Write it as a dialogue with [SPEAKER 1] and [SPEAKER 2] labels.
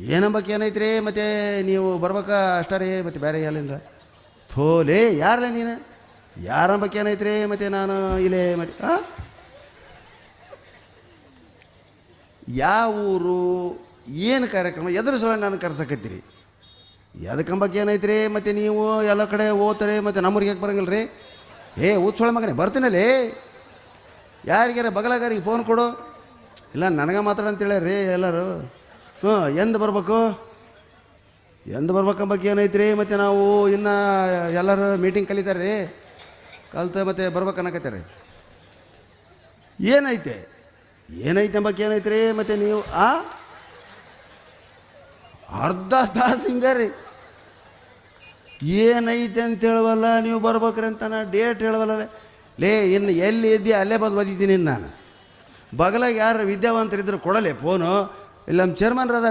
[SPEAKER 1] ಏನಂಬಕ್ಕೆ ಏನೈತೆ ರೀ ಮತ್ತು ನೀವು ಬರ್ಬೇಕಾ ಅಷ್ಟ ರೀ ಮತ್ತು ಬೇರೆ ಎಲ್ಲಿಂದ ಥೋಲೇ ಯಾರಲ್ಲ ನೀನು ಯಾರಂಬಕ್ಕೆ ಏನೈತೆ ರೀ ಮತ್ತು ನಾನು ಇಲ್ಲೇ ಮತ್ತು ಯಾವ ಊರು ಏನು ಕಾರ್ಯಕ್ರಮ ಎದುರು ಸಲ ನಾನು ಕರ್ಸಕತ್ತೀರಿ ಎದಕ್ಕಂಬಕ್ಕೆ ಏನೈತೆ ರೀ ಮತ್ತು ನೀವು ಎಲ್ಲ ಕಡೆ ಓದ್ತಾರೆ ಮತ್ತು ನಮ್ಮೂರಿಗೆ ಯಾಕೆ ಬರಂಗಿಲ್ಲ ರೀ ಊದ್ಸೊಳ ಮಗನೇ ಬರ್ತೀನಲ್ಲಿ ಯಾರಿಗಾರ ಬಗಲಾಗಾರಿಗೆ ಫೋನ್ ಕೊಡು ಇಲ್ಲ ನನಗೆ ಮಾತಾಡಂತೇಳಿ ರೀ ಎಲ್ಲರೂ ಎಂದು ಬರ್ಬೇಕು ಬರ್ಬೇಕಂಬಕ್ಕೆ ಏನೈತೆ ರೀ ಮತ್ತು ನಾವು ಇನ್ನು ಎಲ್ಲರೂ ಮೀಟಿಂಗ್ ಕಲಿತಾರೆ ರೀ ಕಲ್ತು ಮತ್ತು ಬರ್ಬೇಕು ಅನ್ನಕತ್ತಾರೆ ಏನೈತೆ ಅಂಬಕ್ಕೆ ಏನೈತೆ ರೀ ಮತ್ತು ನೀವು ಅರ್ಧ ತಾಸು ಹಿಂಗಾರಿ ಏನೈತೆ ಅಂತ ಹೇಳುವಲ್ಲ ನೀವು ಬರ್ಬೇಕ್ರಿ ಅಂತ ನಾನು ಡೇಟ್ ಹೇಳುವಲ್ಲ ಲೇ ಇನ್ನು ಎಲ್ಲಿ ಇದ್ದೀಯ ಅಲ್ಲೇ ಬಂದು ಓದಿದ್ದೀನಿ ನಾನು ಬಗಲಾಗ ಯಾರು ವಿದ್ಯಾವಂತರಿದ್ರು ಕೊಡಲೆ ಫೋನು ಇಲ್ಲ ನಮ್ಮ ಚೇರ್ಮನ್ರದ